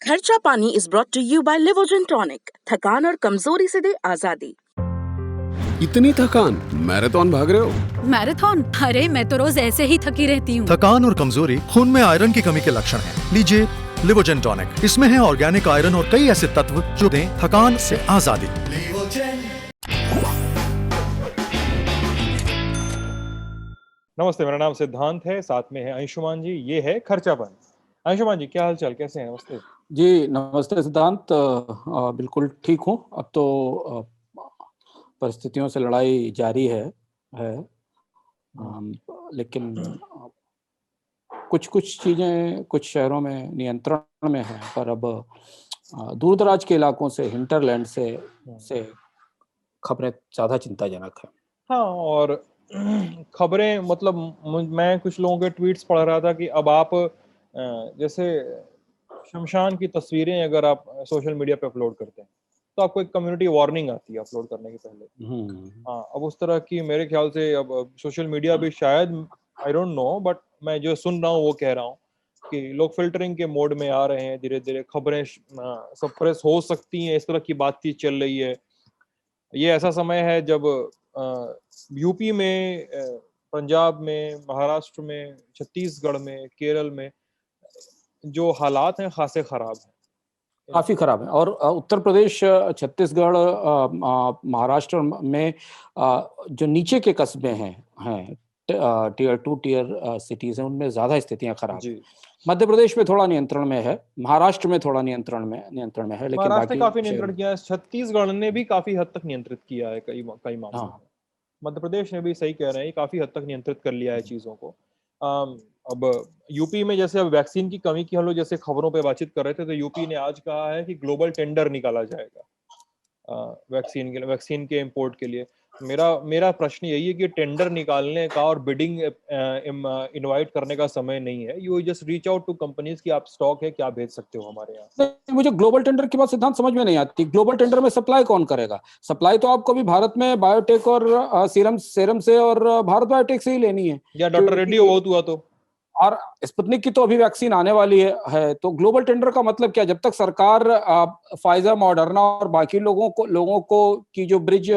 खर्चा पानी is brought to you by Livogen tonic. थकान और कमजोरी से दे आजादी। इतनी थकान, मैराथन भाग रहे हो? मैराथन? अरे मैं तो रोज ऐसे ही थकी रहती हूँ। थकान और कमजोरी खून में आयरन की कमी के लक्षण हैं। लीजिए लिवोजेन टॉनिक। इसमें है ऑर्गेनिक आयरन और कई ऐसे तत्व जो दें थकान से आजादी। नमस्ते, मेरा नाम सिद्धांत है, साथ में है अंशुमान जी। ये है खर्चा पानी। अंशुमान जी, क्या हाल चाल, कैसे हैं? नमस्ते जी। नमस्ते सिद्धांत। बिल्कुल ठीक हूँ। अब तो परिस्थितियों से लड़ाई जारी है। लेकिन कुछ कुछ चीज़ें कुछ शहरों में नियंत्रण में है, पर अब दूर-दराज के इलाकों से, हिंटरलैंड से खबरें ज़्यादा चिंताजनक है। हाँ, और खबरें मतलब मैं कुछ लोगों के ट्वीट्स पढ़ रहा था कि अब आप जैसे शमशान की तस्वीरें अगर आप सोशल मीडिया पे अपलोड करते हैं तो आपको एक कम्युनिटी वार्निंग आती है अपलोड करने के पहले। हाँ, अब उस तरह की मेरे ख्याल से अब सोशल मीडिया भी शायद, आई डोंट नो, बट मैं जो सुन रहा हूँ वो कह रहा हूँ कि लोग फिल्टरिंग के मोड में आ रहे हैं। धीरे धीरे खबरें सप्रेस हो सकती हैं, इस तरह की बातचीत चल रही है। ये ऐसा समय है जब यूपी में, पंजाब में, महाराष्ट्र में, छत्तीसगढ़ में, केरल में जो हालात हैं खासे खराब हैं। काफी खराब है। और उत्तर प्रदेश, छत्तीसगढ़, महाराष्ट्र में जो नीचे के कस्बे हैं टियर 2 टियर सिटीज हैं, उनमें ज्यादा स्थितियां खराब जी। हैं। मध्य प्रदेश में थोड़ा नियंत्रण में है, महाराष्ट्र में थोड़ा नियंत्रण में है, लेकिन महाराष्ट्र ने बाकी काफी नियंत्रण किया है, छत्तीसगढ़ ने भी काफी हद तक नियंत्रित किया है कई कई मामलों हाँ। में। मध्य प्रदेश ने भी, सही कह रहे हैं, काफी हद तक नियंत्रित कर लिया है चीजों को। अब यूपी में जैसे अब वैक्सीन की कमी की हम लोग जैसे खबरों पे बातचीत कर रहे थे, तो यूपी ने आज कहा है कि ग्लोबल टेंडर निकाला जाएगा वैक्सीन के इंपोर्ट के लिए। मेरा मेरा प्रश्न यही है कि टेंडर निकालने का और बिडिंग इनवाइट करने का समय नहीं है। You just reach out to companies कि आप स्टॉक है, क्या भेज सकते हो हमारे यहाँ। नहीं, मुझे ग्लोबल टेंडर की बात सिद्धांत समझ में नहीं आती। ग्लोबल टेंडर में सप्लाई कौन करेगा? सप्लाई तो आपको भी भारत में बायोटेक और सीरम से और भारत बायोटेक से ही लेनी है, या डॉक्टर रेड्डी हो बहुत हुआ तो। और स्पुतनिक की तो अभी वैक्सीन आने वाली है। तो ग्लोबल टेंडर का मतलब क्या? जब तक सरकार फाइजर, मॉडर्ना और बाकी लोगों को की जो ब्रिज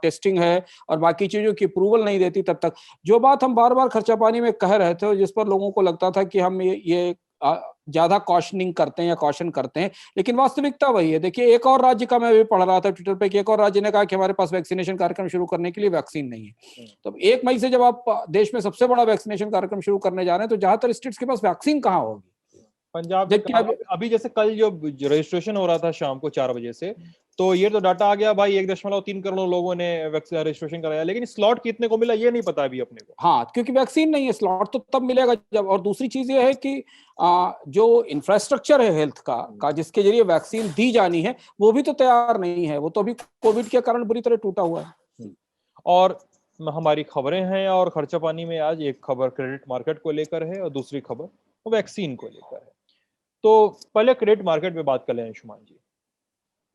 टेस्टिंग है और बाकी चीजों की अप्रूवल नहीं देती, तब तक जो बात हम बार बार खर्चा पानी में कह रहे थे, जिस पर लोगों को लगता था कि हम ये ज्यादा कॉशनिंग करते हैं या कॉशन करते हैं, लेकिन वास्तविकता वही है। देखिए, एक और राज्य का मैं भी पढ़ रहा था ट्विटर पे कि एक और राज्य ने कहा कि हमारे पास वैक्सीनेशन कार्यक्रम शुरू करने के लिए वैक्सीन नहीं है। तो 1 मई से जब आप देश में सबसे बड़ा वैक्सीनेशन कार्यक्रम शुरू करने जा रहे हैं, तो ज्यादातर स्टेट्स के पास वैक्सीन कहाँ होगी? पंजाब में जबकि अभी जैसे कल जो रजिस्ट्रेशन हो रहा था शाम को 4 बजे से, तो ये तो डाटा आ गया भाई, 1.3 करोड़ लोगों ने रजिस्ट्रेशन कराया, लेकिन स्लॉट कितने को मिला ये नहीं पता अभी अपने को। हाँ, क्योंकि वैक्सीन नहीं है। स्लॉट तो तब मिलेगा जब, और दूसरी चीज ये है कि जो इंफ्रास्ट्रक्चर है हेल्थ का जिसके जरिए वैक्सीन दी जानी है, वो भी तो तैयार नहीं है। वो तो अभी कोविड के कारण बुरी तरह टूटा हुआ है। और हमारी खबरें हैं, और खर्चा पानी में आज एक खबर क्रेडिट मार्केट को लेकर है और दूसरी खबर वैक्सीन को लेकर है। तो पहले क्रेडिट मार्केट पे बात कर लें अंशुमान जी।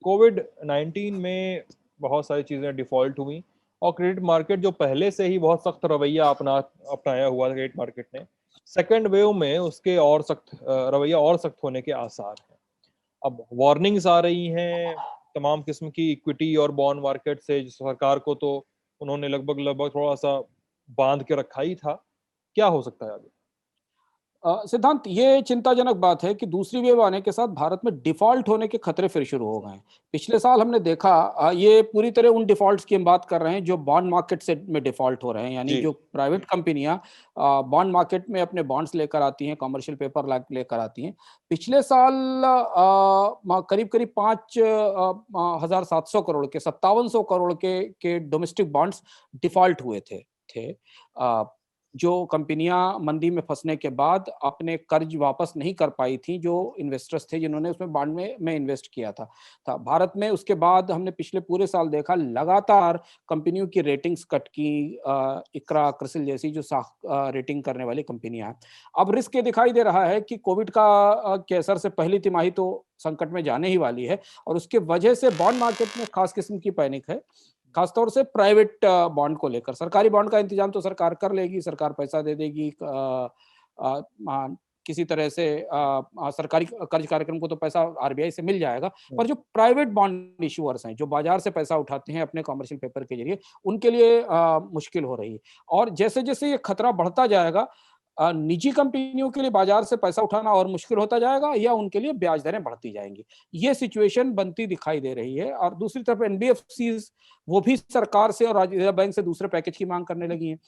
कोविड 19 में बहुत सारी चीजें डिफॉल्ट हुई, और क्रेडिट मार्केट जो पहले से ही बहुत सख्त रवैया अपनाया हुआ था क्रेडिट मार्केट ने, सेकेंड वेव में उसके और सख्त रवैया और सख्त होने के आसार हैं। अब वार्निंग्स आ रही हैं तमाम किस्म की इक्विटी और बॉन्ड मार्केट से। सरकार को तो उन्होंने लगभग थोड़ा सा बांध के रखा ही था। क्या हो सकता है आगे? सिद्धांत, ये चिंताजनक बात है कि दूसरी वेव आने के साथ भारत में डिफॉल्ट होने के खतरे फिर शुरू हो गए हैं। पिछले साल हमने देखा, ये पूरी तरह उन डिफॉल्ट्स की हम बात कर रहे हैं जो बॉन्ड मार्केट से में डिफॉल्ट हो रहे हैं, यानी जी। जो प्राइवेट कंपनियां बॉन्ड मार्केट में अपने बॉन्ड्स लेकर आती हैं, कमर्शियल पेपर लेकर आती हैं। पिछले साल करीब करीब 5,700 करोड़ के 5,700 करोड़ के डोमेस्टिक बॉन्ड्स डिफॉल्ट हुए थे। जो कंपनियां मंदी में फंसने के बाद अपने कर्ज वापस नहीं कर पाई थी, जो इन्वेस्टर्स थे जिन्होंने उसमें बॉन्ड में इन्वेस्ट किया था भारत में। उसके बाद हमने पिछले पूरे साल देखा लगातार कंपनियों की रेटिंग्स कट की। इकरा, क्रिसिल जैसी जो रेटिंग करने वाली कंपनियां हैं, अब रिस्क ये दिखाई दे रहा है कि कोविड के असर से पहली तिमाही तो संकट में जाने ही वाली है, और उसके वजह से बॉन्ड मार्केट में खास किस्म की पैनिक है, खासतौर से प्राइवेट बॉन्ड को लेकर। सरकारी बॉन्ड का इंतजाम तो सरकार कर लेगी, सरकार पैसा दे देगी, किसी तरह से सरकारी कर्ज कार्यक्रम को तो पैसा आरबीआई से मिल जाएगा, पर जो प्राइवेट बॉन्ड इशूअर्स हैं, जो बाजार से पैसा उठाते हैं अपने कमर्शियल पेपर के जरिए, उनके लिए मुश्किल हो रही है। और जैसे जैसे ये खतरा बढ़ता जाएगा, निजी कंपनियों के लिए बाजार से पैसा उठाना और मुश्किल होता जाएगा, या उनके लिए ब्याज दरें बढ़ती जाएंगी। ये सिचुएशन बनती दिखाई दे रही है। और दूसरी तरफ एनबीएफसीज, वो भी सरकार से और रिजर्व बैंक से दूसरे पैकेज की मांग करने लगी हैं,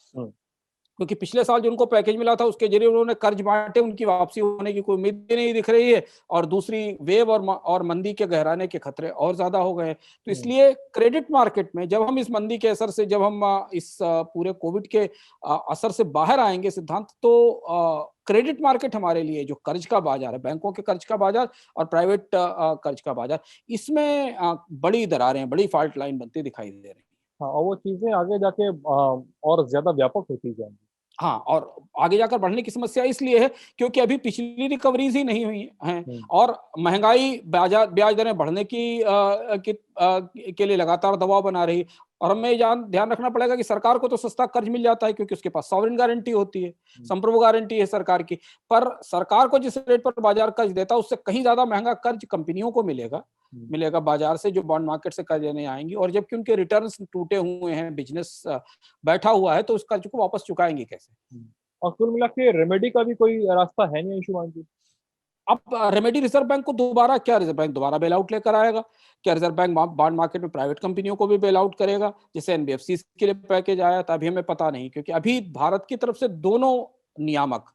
क्योंकि पिछले साल जो उनको पैकेज मिला था उसके जरिए उन्होंने कर्ज बांटे, उनकी वापसी होने की कोई उम्मीद ही नहीं दिख रही है, और दूसरी वेव और मंदी के गहराने के खतरे और ज्यादा हो गए हैं। तो इसलिए क्रेडिट मार्केट में जब हम इस मंदी के असर से, जब हम इस पूरे कोविड के असर से बाहर आएंगे सिद्धांत, तो क्रेडिट मार्केट हमारे लिए जो कर्ज का बाजार है, बैंकों के कर्ज का बाजार और प्राइवेट कर्ज का बाजार, इसमें बड़ी दरारें, बड़ी फॉल्ट लाइन बनती दिखाई दे रही है। हाँ, और वो चीजें आगे जाके और ज्यादा व्यापक होती जाएंगी। हाँ, और आगे जाकर बढ़ने की समस्या इसलिए है क्योंकि अभी पिछली रिकवरीज ही नहीं हुई हैं, और महंगाई ब्याज दरें बढ़ने के लिए लगातार दबाव बना रही। और हमें ध्यान रखना पड़ेगा कि सरकार को तो सस्ता कर्ज मिल जाता है क्योंकि उसके पास सॉवरेन गारंटी होती है, संप्रभु गारंटी है सरकार की, पर सरकार को जिस रेट पर बाजार कर्ज देता है उससे कहीं ज्यादा महंगा कर्ज कंपनियों को मिलेगा बाजार से, जो बॉन्ड मार्केट से कर्ज लेने आएंगी। और जबकि उनके रिटर्न्स टूटे हुए हैं, बिजनेस बैठा हुआ है, तो उस कर्ज को वापस चुकाएंगे कैसे? और कुल मिला के रेमेडी का भी कोई रास्ता है नहीं अंशुमान जी। अब रेमेडी रिजर्व बैंक को रिजर्व बैंक दोबारा बेल आउट लेकर आएगा? क्या रिजर्व बैंक बॉन्ड मार्केट में प्राइवेट कंपनियों को भी बेल आउट करेगा, जैसे एनबीएफसी के लिए पैकेज आया था? अभी हमें पता नहीं, क्योंकि अभी भारत की तरफ से दोनों नियामक,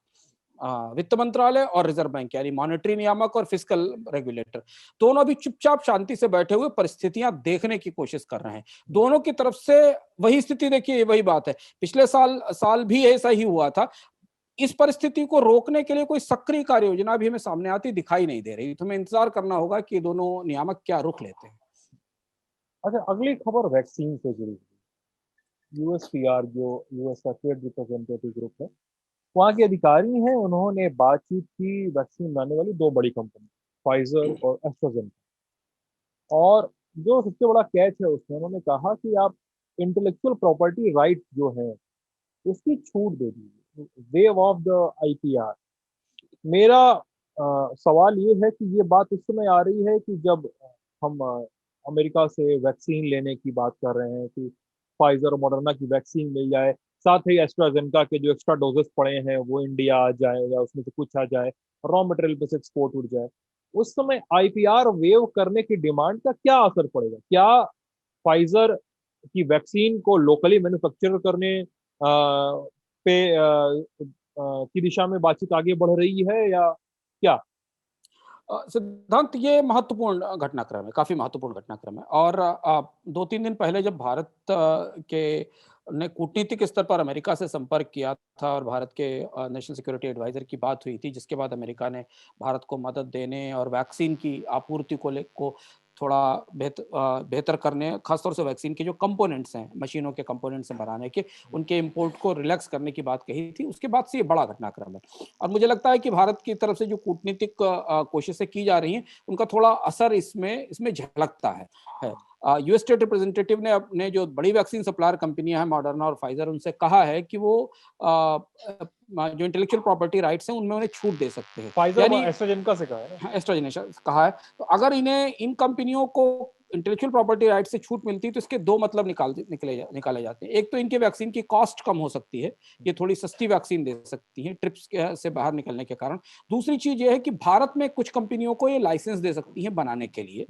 वित्त मंत्रालय और रिजर्व बैंक, यानी मॉनेटरी नियामक और फिस्कल रेगुलेटर, दोनों अभी चुपचाप शांति से बैठे हुए परिस्थितियां देखने की कोशिश कर रहे हैं। दोनों की तरफ से वही स्थिति देखिए, वही बात है, पिछले साल भी ऐसा ही हुआ था। इस परिस्थिति को रोकने के लिए कोई सक्रिय कार्य योजना भी हमें सामने आती दिखाई नहीं दे रही। तो हमें इंतजार करना होगा कि दोनों नियामक क्या रुख लेते हैं। अच्छा, अगली खबर वैक्सीन से जुड़ी है। यूएसपीआर, जो यूएस का ट्रेड रिप्रेजेंटेटिव ग्रुप है, वहाँ के अधिकारी हैं, उन्होंने बातचीत की वैक्सीन बनाने वाली दो बड़ी कंपनी, फाइजर और एस्ट्राजेनेका। और जो सबसे बड़ा कैच है उसमें, उन्होंने कहा कि आप इंटेलेक्चुअल प्रॉपर्टी राइट जो है उसकी छूट दे दीजिए, वेव ऑफ द आईपीआर। मेरा सवाल ये है कि ये बात इस समय आ रही है कि जब हम अमेरिका से वैक्सीन लेने की बात कर रहे हैं कि फाइजर और मॉडर्ना की वैक्सीन मिल जाए, साथ ही एस्ट्राजेनेका के जो एक्स्ट्रा डोजेस पड़े हैं वो इंडिया आ जाए या उसमें से कुछ आ जाए, रॉ मटेरियल पे से एक्सपोर्ट उठ जाए, उस समय आईपीआर वेव करने की डिमांड का क्या असर पड़ेगा? क्या फाइजर की वैक्सीन को लोकली मैन्युफैक्चर करने की दिशा में बातचीत आगे बढ़ रही है या क्या? सिद्धांत, ये महत्वपूर्ण घटनाक्रम है, काफी महत्वपूर्ण घटनाक्रम है। और 2-3 दिन पहले जब भारत के ने कूटनीतिक स्तर पर अमेरिका से संपर्क किया था और भारत के नेशनल सिक्योरिटी एडवाइजर की बात हुई थी, जिसके बाद अमेरिका ने भारत को मदद देने और वैक्सीन की आपूर्ति को थोड़ा बेहतर करने, खासतौर से वैक्सीन के जो कंपोनेंट्स हैं, मशीनों के कंपोनेंट्स हैं बनाने के, उनके इंपोर्ट को रिलैक्स करने की बात कही थी। उसके बाद से ये बड़ा घटनाक्रम है। और मुझे लगता है कि भारत की तरफ से जो कूटनीतिक कोशिशें की जा रही हैं, उनका थोड़ा असर इसमें झलकता है। यूएस स्टेट रिप्रेजेंटेटिव ने अपने जो बड़ी वैक्सीन सप्लायर कंपनियां हैं, मॉडर्ना और फाइजर, उनसे कहा है कि वो जो इंटेलेक्चुअल प्रॉपर्टी राइट्स हैं उनमें उन्हें छूट दे सकते हैं। फाइजर और एस्ट्राजेनेका से कहा है, एस्ट्राजेनेका कहा है। तो अगर इन कंपनियों को इंटेलेक्चुअल प्रॉपर्टी राइट से छूट मिलती है तो इसके दो मतलब निकाले जाते हैं। एक तो इनके वैक्सीन की कॉस्ट कम हो सकती है, ये थोड़ी सस्ती वैक्सीन दे सकती है ट्रिप्स से बाहर निकलने के कारण। दूसरी चीज ये है कि भारत में कुछ कंपनियों को ये लाइसेंस दे सकती है बनाने के लिए,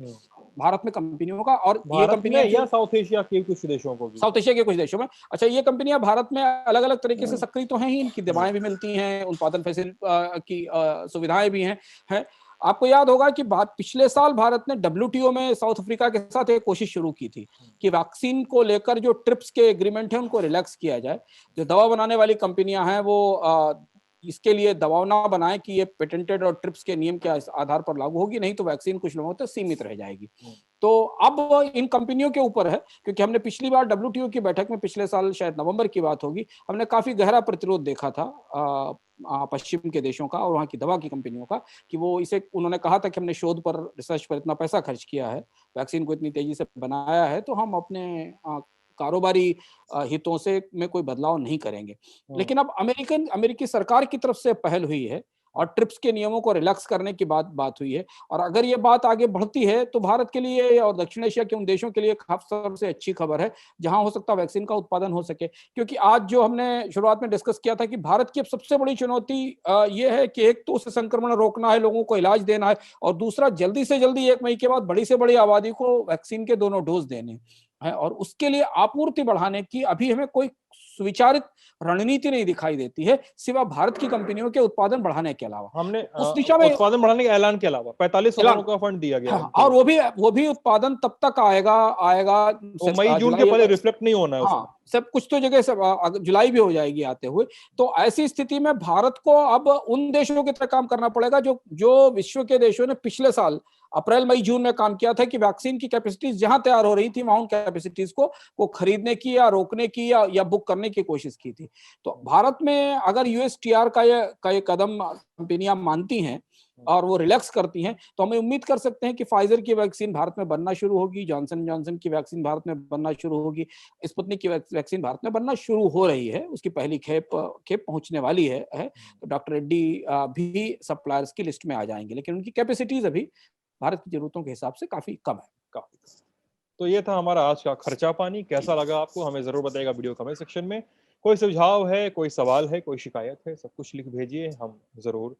भारत में कंपनियों का, और ये कंपनियां या साउथ एशिया के कुछ देशों को भी, साउथ एशिया के कुछ देशों में। अच्छा, ये कंपनियां भारत में अलग अलग तरीके से सक्रिय तो हैं ही, इनकी दवाएं भी मिलती हैं, उत्पादन की सुविधाएं भी हैं। आपको याद होगा कि पिछले साल भारत ने WTO में साउथ अफ्रीका के साथ एक कोशिश शुरू की थी कि वैक्सीन को लेकर जो ट्रिप्स के एग्रीमेंट है उनको रिलैक्स किया जाए। जो दवा बनाने वाली कंपनियां हैं वो इसके लिए दबाव ना बनाए कि ये पेटेंटेड और ट्रिप्स के नियम के आधार पर लागू होगी, नहीं तो वैक्सीन कुछ लोगों तक सीमित रह जाएगी। तो अब इन कंपनियों के ऊपर है, क्योंकि हमने पिछली बार WTO की बैठक में, पिछले साल शायद नवंबर की बात होगी, हमने काफी गहरा प्रतिरोध देखा था पश्चिम के देशों का और वहाँ की दवा की कंपनियों का, कि वो उन्होंने कहा था कि हमने शोध पर, रिसर्च पर इतना पैसा खर्च किया है, वैक्सीन को इतनी तेजी से बनाया है, तो हम अपने कारोबारी हितों से में कोई बदलाव नहीं करेंगे। लेकिन अब अमेरिकी सरकार की तरफ से पहल हुई है, और ट्रिप्स के नियमों को रिलैक्स करने की बात हुई है। और अगर ये बात आगे बढ़ती है तो भारत के लिए और दक्षिण एशिया के उन देशों के लिए सबसे अच्छी खबर है जहां हो सकता है वैक्सीन का उत्पादन हो सके। क्योंकि आज जो हमने शुरुआत में डिस्कस किया था कि भारत की अब सबसे बड़ी चुनौती ये है कि एक तो उसे संक्रमण रोकना है, लोगों को इलाज देना है, और दूसरा जल्दी से जल्दी 1 मई के बाद बड़ी से बड़ी आबादी को वैक्सीन के दोनों डोज देने हैं। और उसके लिए आपूर्ति बढ़ाने की अभी हमें कोई सुविचारित रणनीति नहीं दिखाई देती है सिवा भारत की कंपनियों के उत्पादन बढ़ाने के अलावा। हमने उस दिशा में उत्पादन बढ़ाने के ऐलान के अलावा 45 करोड़ का फंड दिया गया है। हाँ, और वो भी उत्पादन तब तक आएगा मई जून के पहले रिफ्लेक्ट नहीं होना है उसमें। हाँ, सब कुछ तो जगह सब जुलाई भी हो जाएगी आते हुए। तो ऐसी स्थिति में भारत को अब उन देशों की तरह काम करना पड़ेगा जो विश्व के देशों ने पिछले साल अप्रैल मई जून में काम किया था कि वैक्सीन की कैपेसिटीज जहां तैयार हो रही थी वहां उन कैपेसिटीज को खरीदने की या रोकने की या बुक करने की कोशिश की थी। तो भारत में अगर यूएसटीआर का ये कदम कंपनियां मानती हैं और वो रिलैक्स करती हैं तो हमें उम्मीद कर सकते हैं कि फाइजर की वैक्सीन भारत में बनना शुरू होगी, जॉनसन जॉनसन की वैक्सीन भारत में बनना शुरू होगी, स्पुतनिक की वैक्सीन भारत में बनना शुरू हो रही है, उसकी पहली खेप पहुंचने वाली है। तो डॉक्टर रेड्डी भी सप्लायर्स की लिस्ट में आ जाएंगे, लेकिन उनकी कैपेसिटीज अभी भारत की जरूरतों के हिसाब से काफी कम है। तो ये था हमारा आज का खर्चा पानी। कैसा लगा आपको हमें जरूर बताइएगा वीडियो कमेंट सेक्शन में। कोई सुझाव है, कोई सवाल है, कोई शिकायत है, सब कुछ लिख भेजिए, हम जरूर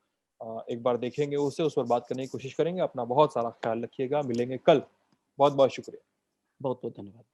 एक बार देखेंगे उस पर बात करने की कोशिश करेंगे। अपना बहुत सारा ख्याल रखिएगा, मिलेंगे कल। बहुत बहुत शुक्रिया। बहुत बहुत धन्यवाद।